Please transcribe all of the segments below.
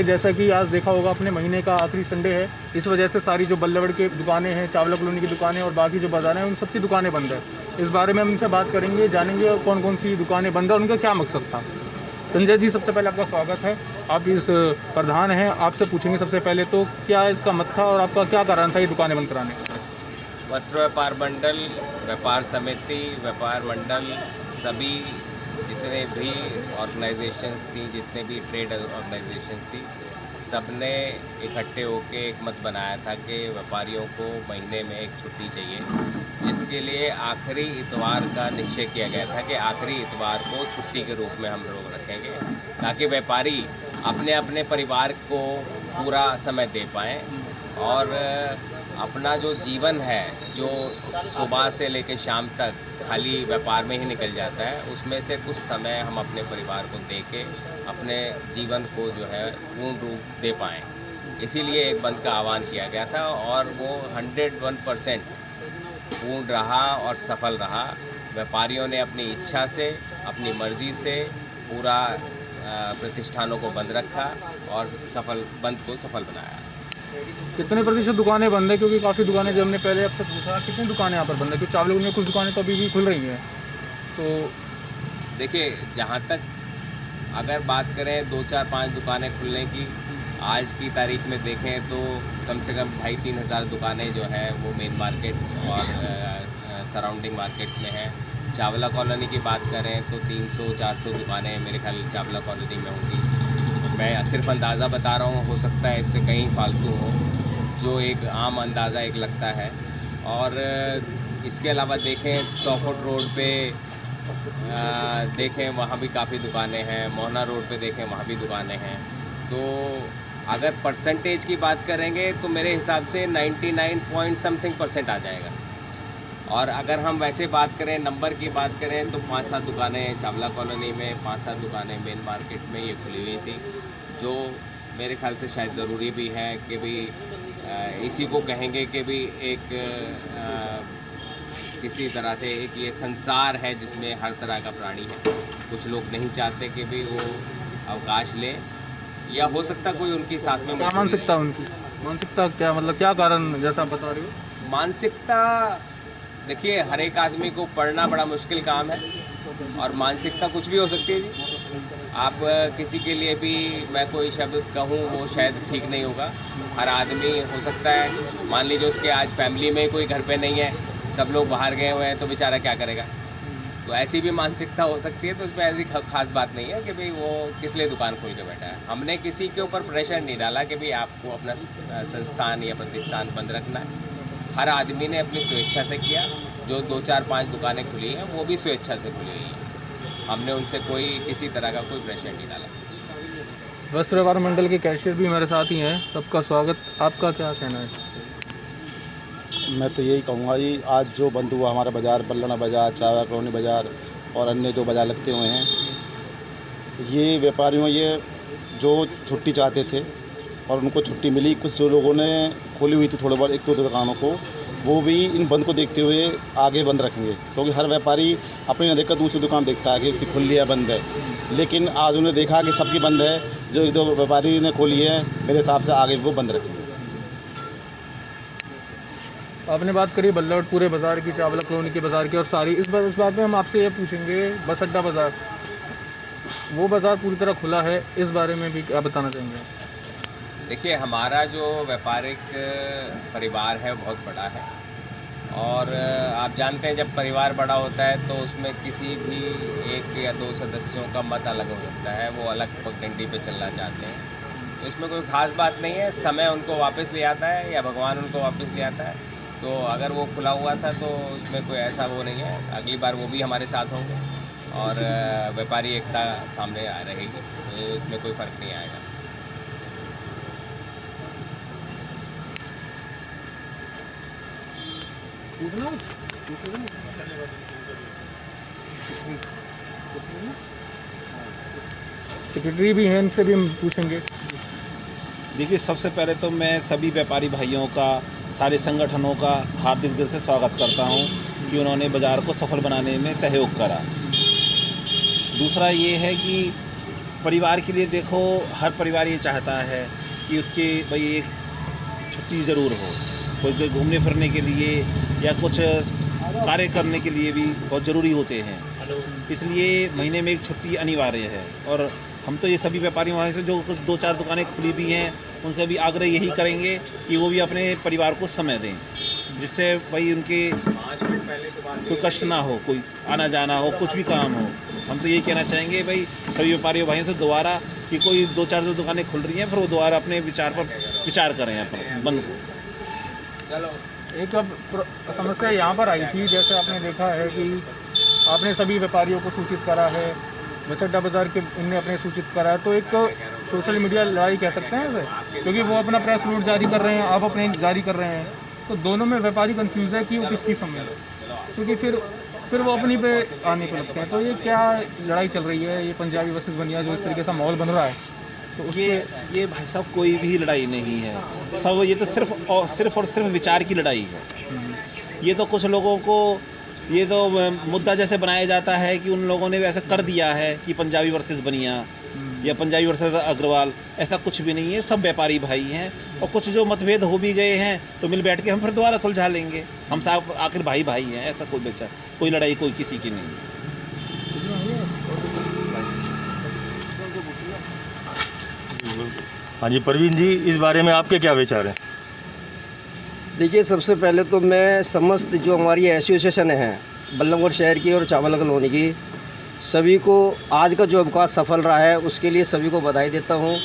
जैसा कि आज देखा होगा अपने महीने का आखिरी संडे है, इस वजह से सारी जो बल्लभगढ़ की दुकानें हैं, चावला कॉलोनी की दुकानें और बाकी जो बाज़ार हैं उन सब की दुकानें बंद है। इस बारे में हम इनसे बात करेंगे, जानेंगे कौन कौन सी दुकानें बंद है और उनका क्या मकसद था। संजय जी, सबसे पहले आपका स्वागत है। आप इस प्रधान हैं, आपसे पूछेंगे सबसे पहले तो क्या इसका मत था और आपका क्या कारण था ये दुकानें बंद कराने का? वस्त्र व्यापार मंडल, व्यापार समिति, व्यापार मंडल, सभी जितने भी ऑर्गेनाइजेशंस थी, जितने भी ट्रेड ऑर्गेनाइजेशंस थी, सबने इकट्ठे होकर एक मत बनाया था कि व्यापारियों को महीने में एक छुट्टी चाहिए, जिसके लिए आखिरी इतवार का निश्चय किया गया था कि आखिरी इतवार को छुट्टी के रूप में हम लोग रखेंगे, ताकि व्यापारी अपने अपने परिवार को पूरा समय दे पाएँ और अपना जो जीवन है, जो सुबह से लेकर शाम तक खाली व्यापार में ही निकल जाता है, उसमें से कुछ समय हम अपने परिवार को दे के अपने जीवन को जो है पूर्ण रूप दे पाएँ। इसीलिए एक बंद का आह्वान किया गया था और वो 101% पूर्ण रहा और सफल रहा। व्यापारियों ने अपनी इच्छा से, अपनी मर्ज़ी से पूरा प्रतिष्ठानों को बंद रखा और बंद को सफल बनाया। कितने प्रतिशत दुकानें बंद है? क्योंकि काफ़ी दुकानें, जो हमने पहले आपसे पूछा, कितनी दुकानें यहाँ पर बंद है? क्योंकि चावला कॉलोनी में कुछ दुकानें तो अभी भी खुल रही हैं। तो देखिए, जहाँ तक अगर बात करें 2, 4, 5 दुकानें खुलने की, आज की तारीख में देखें तो कम से कम 2,500-3 हज़ार दुकानें जो हैं वो मेन मार्केट और सराउंडिंग मार्केट्स में हैं। चावला कॉलोनी की बात करें तो 300-400 दुकानें मेरे ख्याल चावला कॉलोनी में होंगी। मैं सिर्फ अंदाज़ा बता रहा हूँ, हो सकता है इससे कहीं फालतू हो, जो एक आम अंदाज़ा एक लगता है। और इसके अलावा देखें 100 फुट रोड पे देखें, वहाँ भी काफ़ी दुकानें हैं। मोहना रोड पे देखें, वहाँ भी दुकानें हैं। तो अगर परसेंटेज की बात करेंगे तो मेरे हिसाब से 99 पॉइंट समथिंग% आ जाएगा। और अगर हम वैसे बात करें, नंबर की बात करें, तो 5-7 दुकानें चावला कॉलोनी में, 5-7 दुकानें मेन मार्केट में ये खुली हुई थी, जो मेरे ख्याल से शायद ज़रूरी भी है कि भी इसी को कहेंगे कि भी एक किसी तरह से एक ये संसार है जिसमें हर तरह का प्राणी है। कुछ लोग नहीं चाहते कि भी वो अवकाश लें, या हो सकता कोई उनके साथ में क्या मानसिकता उनकी? मानसिकता क्या, मतलब क्या कारण जैसा आप बता रहे हो? मानसिकता, देखिए, हर एक आदमी को पढ़ना बड़ा मुश्किल काम है और मानसिकता कुछ भी हो सकती है जी। आप किसी के लिए भी मैं कोई शब्द कहूँ वो शायद ठीक नहीं होगा। हर आदमी हो सकता है, मान लीजिए उसके आज फैमिली में कोई घर पे नहीं है, सब लोग बाहर गए हुए हैं, तो बेचारा क्या करेगा? तो ऐसी भी मानसिकता हो सकती है। तो उसमें ऐसी खास बात नहीं है कि भाई वो किस लिए दुकान खोल के बैठा है। हमने किसी के ऊपर प्रेशर नहीं डाला कि भाई आपको अपना संस्थान या प्रतिष्ठान बंद रखना है। हर आदमी ने अपनी स्वेच्छा से किया। जो 2, 4, 5 दुकानें खुली हैं वो भी स्वेच्छा से खुली हुई हैं। हमने उनसे कोई किसी तरह का कोई प्रेशर नहीं डाला। वस्त्र व्यापार मंडल के कैशियर भी हमारे साथ ही हैं। सबका स्वागत। आपका क्या कहना है? मैं तो यही कहूँगा जी, आज जो बंद हुआ हमारा बाज़ार, बल्लना बाज़ार, चावला कॉलोनी बाज़ार और अन्य जो बाज़ार लगते हुए हैं, ये व्यापारियों ये जो छुट्टी चाहते थे और उनको छुट्टी मिली। कुछ जो लोगों ने खोली हुई थी थोड़ा बहुत 1-2 दुकानों को, वो भी इन बंद को देखते हुए आगे बंद रखेंगे, क्योंकि हर व्यापारी अपनी न देखकर दूसरी दुकान देखता है कि इसकी खुली है, बंद है। लेकिन आज उन्हें देखा कि सबकी बंद है, जो 1-2 व्यापारी ने खोली है, मेरे हिसाब से आगे वो बंद रखेंगे। आपने बात करी बल्लभगढ़ पूरे बाज़ार की, चावला कॉलोनी के बाज़ार की और सारी, इस बात में हम आपसे ये पूछेंगे, बस अड्डा बाज़ार, वो बाज़ार पूरी तरह खुला है, इस बारे में भी क्या बताना चाहेंगे? देखिए, हमारा जो व्यापारिक परिवार है बहुत बड़ा है और आप जानते हैं जब परिवार बड़ा होता है तो उसमें किसी भी 1 या 2 सदस्यों का मत अलग हो सकता है, वो अलग पगडंडी पे चलना चाहते हैं। तो इसमें कोई ख़ास बात नहीं है, समय उनको वापस ले आता है या भगवान उनको वापस ले आता है। तो अगर वो खुला हुआ था तो उसमें कोई ऐसा वो नहीं है, अगली बार वो भी हमारे साथ होंगे और व्यापारी एकता सामने आ रहेगी, तो इसमें कोई फ़र्क नहीं आएगा। सेक्रेटरी भी हैं, इनसे भी हम पूछेंगे। देखिए, सबसे पहले तो मैं सभी व्यापारी भाइयों का, सारे संगठनों का हार्दिक दिल से स्वागत करता हूं कि उन्होंने बाज़ार को सफल बनाने में सहयोग करा। दूसरा ये है कि परिवार के लिए देखो, हर परिवार ये चाहता है कि उसके भाई एक छुट्टी ज़रूर हो, कोई घूमने फिरने के लिए या कुछ कार्य करने के लिए भी बहुत ज़रूरी होते हैं। इसलिए महीने में एक छुट्टी अनिवार्य है। और हम तो ये सभी व्यापारियों वहाँ से जो कुछ 2-4 दुकानें खुली भी हैं, उनसे भी आग्रह यही करेंगे कि वो भी अपने परिवार को समय दें, जिससे भाई उनके कोई कष्ट ना हो, कोई आना जाना हो, कुछ भी काम हो। हम तो यही कहना चाहेंगे भाई सभी व्यापारियों भाइयों से दोबारा कि कोई 2-4 जो दुकानें खुल रही हैं, फिर वो दोबारा अपने विचार पर विचार करें अपन बंद को। चलो एक अब समस्या यहाँ पर आई थी, जैसे आपने देखा है कि आपने सभी व्यापारियों को सूचित करा है, वसड्डा बाज़ार के इनने अपने सूचित करा है, तो एक सोशल मीडिया लड़ाई कह सकते हैं इसे, क्योंकि वो अपना प्रेस नोट जारी कर रहे हैं, आप अपने जारी कर रहे हैं, तो दोनों में व्यापारी कंफ्यूज है कि वो किसकी समय है, क्योंकि फिर वो अपनी पे आने को लगते हैं। तो ये क्या लड़ाई चल रही है, ये पंजाबी वर्सेस बनिया जो इस तरीके से माहौल बन रहा है, तो ये भाई साहब कोई भी लड़ाई नहीं है सब, ये तो सिर्फ और सिर्फ विचार की लड़ाई है। ये तो कुछ लोगों को ये तो मुद्दा जैसे बनाया जाता है कि उन लोगों ने वैसे कर दिया है कि पंजाबी वर्सेस बनिया या पंजाबी वर्सेस अग्रवाल, ऐसा कुछ भी नहीं है। सब व्यापारी भाई हैं और कुछ जो मतभेद हो भी गए हैं तो मिल बैठ के हम फिर दोबारा सुलझा लेंगे। हम सब आखिर भाई भाई हैं, ऐसा कोई लड़ाई कोई किसी की नहीं। हाँ जी परवीन जी, इस बारे में आपके क्या विचार हैं? देखिए, सबसे पहले तो मैं समस्त जो हमारी एसोसिएशन है बल्लभगढ़ शहर की और चावला कॉलोनी की, सभी को आज का जो अवकाश सफल रहा है उसके लिए सभी को बधाई देता हूँ।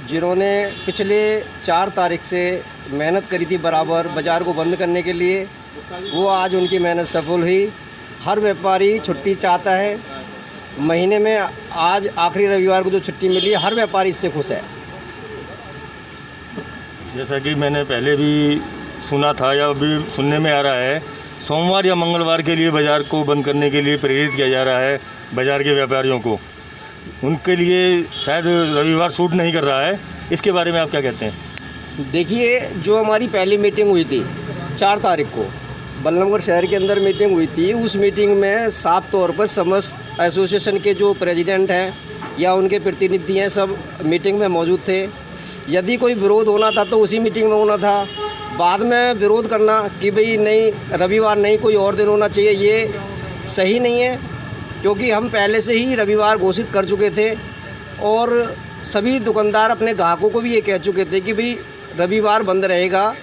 जिन्होंने पिछले 4 तारीख से मेहनत करी थी बराबर बाज़ार को बंद करने के लिए, वो आज उनकी मेहनत सफल हुई। हर व्यापारी छुट्टी चाहता है, महीने में आज आखिरी रविवार को जो छुट्टी मिली है, हर व्यापारी इससे खुश है। जैसा कि मैंने पहले भी सुना था या अभी सुनने में आ रहा है, सोमवार या मंगलवार के लिए बाज़ार को बंद करने के लिए प्रेरित किया जा रहा है बाज़ार के व्यापारियों को, उनके लिए शायद रविवार सूट नहीं कर रहा है। इसके बारे में आप क्या कहते हैं? देखिए, जो हमारी पहली मीटिंग हुई थी 4 तारीख को बल्लभगढ़ शहर के अंदर मीटिंग हुई थी, उस मीटिंग में साफ तौर पर समस्त एसोसिएशन के जो प्रेसिडेंट हैं या उनके प्रतिनिधि हैं सब मीटिंग में मौजूद थे। यदि कोई विरोध होना था तो उसी मीटिंग में होना था। बाद में विरोध करना कि भाई नहीं रविवार नहीं कोई और दिन होना चाहिए, ये सही नहीं है, क्योंकि हम पहले से ही रविवार घोषित कर चुके थे और सभी दुकानदार अपने ग्राहकों को भी ये कह चुके थे कि भाई रविवार बंद रहेगा।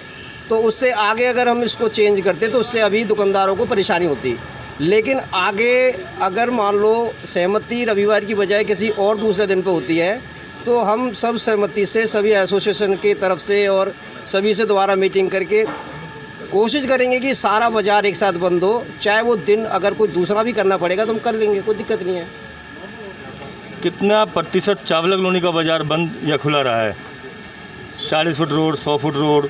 तो उससे आगे अगर हम इसको चेंज करते तो उससे अभी दुकानदारों को परेशानी होती। लेकिन आगे अगर मान लो सहमति रविवार की बजाय किसी और दूसरे दिन पे होती है तो हम सब सहमति से सभी एसोसिएशन की तरफ से और सभी से दोबारा मीटिंग करके कोशिश करेंगे कि सारा बाज़ार एक साथ बंद हो। चाहे वो दिन अगर कोई दूसरा भी करना पड़ेगा तो हम कर लेंगे, कोई दिक्कत नहीं है। कितना प्रतिशत चावला कॉलोनी का बाज़ार बंद या खुला रहा है? 40 foot road, 100 foot road,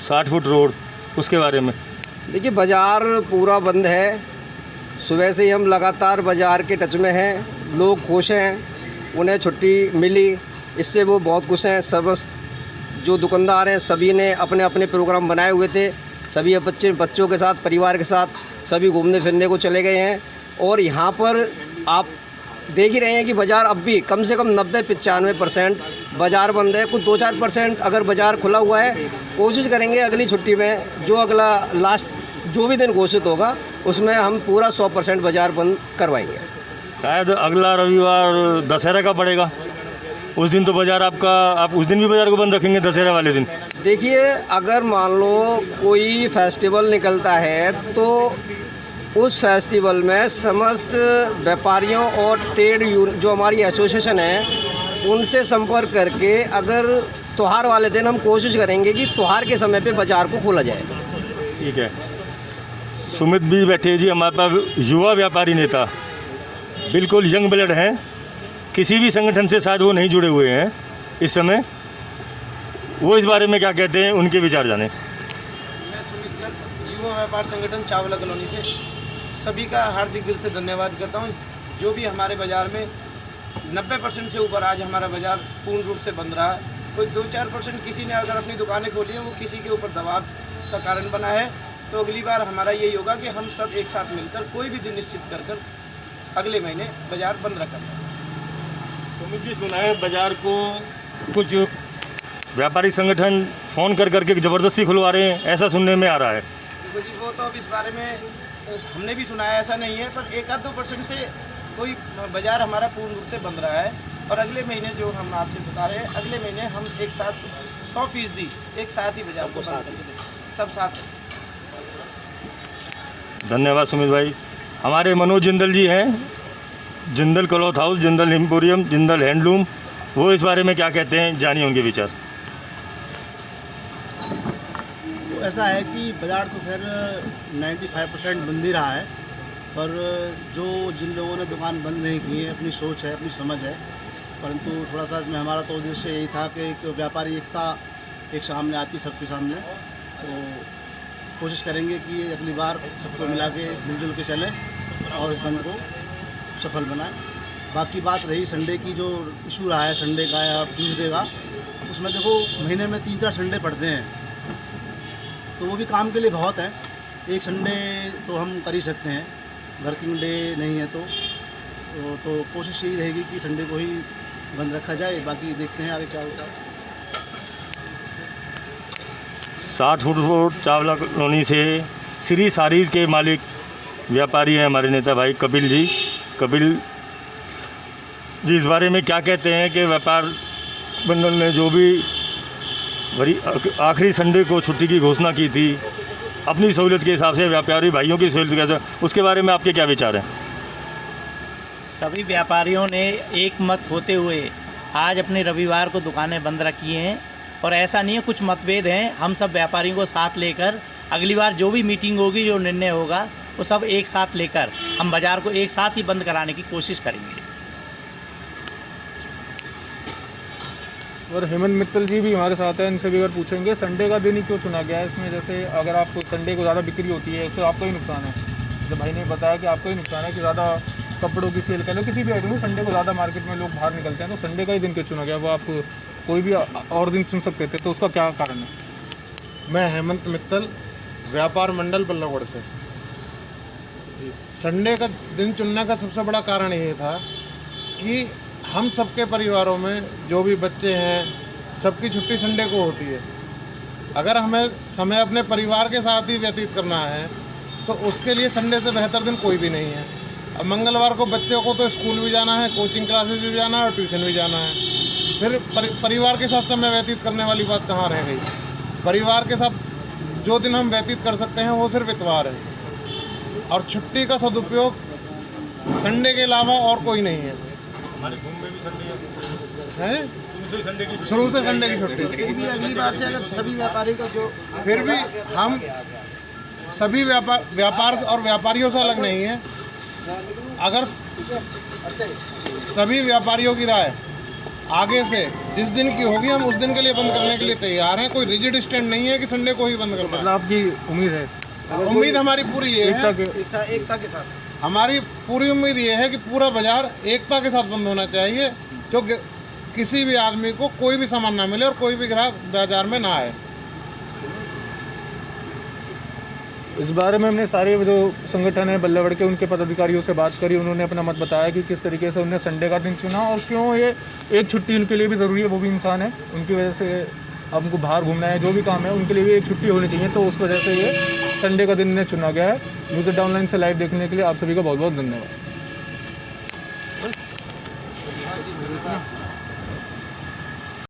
60 foot road, उसके बारे में? देखिए, बाज़ार पूरा बंद है। सुबह से ही हम लगातार बाज़ार के टच में हैं। लोग खुश हैं, उन्हें छुट्टी मिली, इससे वो बहुत खुश हैं। समस्त जो दुकानदार हैं सभी ने अपने अपने प्रोग्राम बनाए हुए थे, सभी बच्चों के साथ परिवार के साथ सभी घूमने फिरने को चले गए हैं। और यहाँ पर आप देख ही रहे हैं कि बाज़ार अब भी कम से कम 90-95% बाज़ार बंद है। कुछ 2-4% अगर बाज़ार खुला हुआ है। कोशिश करेंगे अगली छुट्टी में जो अगला लास्ट जो भी दिन घोषित होगा उसमें हम पूरा 100% बाज़ार बंद करवाएंगे। शायद अगला रविवार दशहरा का पड़ेगा, उस दिन तो बाज़ार आपका, आप उस दिन भी बाज़ार को बंद रखेंगे दशहरा वाले दिन? देखिए, अगर मान लो कोई फेस्टिवल निकलता है तो उस फेस्टिवल में समस्त व्यापारियों और ट्रेड जो हमारी एसोसिएशन है उनसे संपर्क करके अगर त्यौहार वाले दिन हम कोशिश करेंगे कि त्यौहार के समय पे बाज़ार को खोला जाए। ठीक है। सुमित भी बैठे जी हमारे पास, युवा व्यापारी नेता, बिल्कुल यंग ब्लड हैं, किसी भी संगठन से शायद वो नहीं जुड़े हुए हैं इस समय, वो इस बारे में क्या कहते हैं, उनके विचार जाने। मैं सुमित गर्ग, युवा व्यापार संगठन चावला कॉलोनी से सभी का हार्दिक दिल से धन्यवाद करता हूं। जो भी हमारे बाज़ार में 90% से ऊपर आज हमारा बाज़ार पूर्ण रूप से बंद रहा है। कोई 2-4% किसी ने अगर अपनी दुकानें खोली हैं, वो किसी के ऊपर दबाव का कारण बना है। तो अगली बार हमारा यही होगा कि हम सब एक साथ मिलकर कोई भी दिन निश्चित कर अगले महीने बाज़ार बंद रखेंगे। सुमित जी, सुना है बाजार को कुछ व्यापारी संगठन फ़ोन कर करके ज़बरदस्ती खुलवा रहे हैं, ऐसा सुनने में आ रहा है। देखो जी, वो तो अब इस बारे में हमने भी सुना है, ऐसा नहीं है, पर 1-2% से कोई बाज़ार हमारा पूर्ण रूप से बंद रहा है। और अगले महीने जो हम आपसे बता रहे हैं, अगले महीने हम एक साथ 100% एक साथ ही बाज़ार को बंद करेंगे, सब साथ। धन्यवाद सुमित भाई। हमारे मनोज जिंदल जी हैं, Jindal cloth house, Jindal emporium, Jindal handloom, वो इस बारे में क्या कहते हैं, जानिए उनके विचार। तो ऐसा है कि बाज़ार तो खैर 95% बंद ही रहा है, पर जो जिन लोगों ने दुकान बंद नहीं की है, अपनी सोच है, अपनी समझ है, परंतु थोड़ा सा इसमें हमारा तो उद्देश्य यही था कि एक व्यापारी एकता एक सामने आती सबके सामने, तो कोशिश करेंगे कि अगली बार सबको मिला के मिलजुल के चलें और इस बंद को सफल बनाएं। बाकी बात रही संडे की, जो इशू रहा है संडे का या ट्यूसडे का, उसमें देखो महीने में 3-4 संडे पड़ते हैं, तो वो भी काम के लिए बहुत है। एक संडे तो हम कर ही सकते हैं, वर्किंग डे नहीं है तो कोशिश यही रहेगी कि संडे को ही बंद रखा जाए। बाकी देखते हैं आगे क्या होता है। 60 फुट रोड चावला कॉलोनी से श्री सारीज के मालिक व्यापारी हैं हमारे नेता भाई कपिल जी। कपिल जी इस बारे में क्या कहते हैं कि व्यापार मंडल ने जो भी आखिरी संडे को छुट्टी की घोषणा की थी, अपनी सहूलियत के हिसाब से व्यापारी भाइयों की सहूलियत के हिसाब से, उसके बारे में आपके क्या विचार हैं? सभी व्यापारियों ने एक मत होते हुए आज अपने रविवार को दुकानें बंद रखी हैं, और ऐसा नहीं है, कुछ मतभेद हैं। हम सब व्यापारियों को साथ लेकर अगली बार जो भी मीटिंग होगी, जो निर्णय होगा, वो सब एक साथ लेकर हम बाज़ार को एक साथ ही बंद कराने की कोशिश करेंगे। और हेमंत मित्तल जी भी हमारे साथ हैं, इनसे भी अगर पूछेंगे संडे का दिन ही क्यों चुना गया है इसमें। जैसे अगर आपको संडे को ज़्यादा बिक्री होती है, उससे आपका ही नुकसान है। जब भाई ने बताया कि आपका ही नुकसान है कि ज़्यादा कपड़ों की सेल कर लो, किसी भी आइटम में संडे को ज़्यादा मार्केट में लोग बाहर निकलते हैं, तो संडे का ही दिन क्यों चुना गया? वो आप कोई भी और दिन चुन सकते थे, तो उसका क्या कारण है? मैं हेमंत मित्तल, व्यापार मंडल बल्लभगढ़ से। संडे का दिन चुनने का सबसे बड़ा कारण ये था कि हम सबके परिवारों में जो भी बच्चे हैं, सबकी छुट्टी संडे को होती है। अगर हमें समय अपने परिवार के साथ ही व्यतीत करना है, तो उसके लिए संडे से बेहतर दिन कोई भी नहीं है। अब मंगलवार को बच्चों को तो स्कूल भी जाना है, कोचिंग क्लासेस भी जाना है और ट्यूशन भी जाना है, फिर परिवार के साथ समय व्यतीत करने वाली बात कहाँ रह गई? परिवार के साथ जो दिन हम व्यतीत कर सकते हैं वो सिर्फ इतवार है, और छुट्टी का सदुपयोग संडे के अलावा और कोई नहीं है। शुरू से संडे की छुट्टी। फिर भी अगली बार से अगर सभी व्यापारी का जो, फिर भी हम सभी व्यापार और व्यापारियों से अलग नहीं है। अगर सभी व्यापारियों की राय आगे से जिस दिन की होगी, हम उस दिन के लिए बंद करने के लिए तैयार हैं। कोई रिजिड स्टैंड नहीं है कि संडे को ही बंद करना है। मतलब आपकी उम्मीद है? उम्मीद हमारी पूरी ये है, एकता के साथ हमारी पूरी उम्मीद ये है कि पूरा बाजार एकता के साथ बंद होना चाहिए, जो किसी भी आदमी को कोई भी सामान ना मिले और कोई भी ग्राहक बाजार में ना आए। इस बारे में हमने सारे जो संगठन है बल्लभगढ़ के, उनके पदाधिकारियों से बात करी। उन्होंने अपना मत बताया कि किस तरीके से उन्होंने संडे का दिन चुना और क्यों ये एक छुट्टी उनके लिए भी ज़रूरी है। वो भी इंसान है, उनकी वजह से हमको बाहर घूमना है, जो भी काम है उनके लिए भी एक छुट्टी होनी चाहिए, तो उस वजह से ये संडे का दिन ने चुना गया है। न्यूज़ एट ऑनलाइन से लाइव देखने के लिए आप सभी का बहुत बहुत धन्यवाद।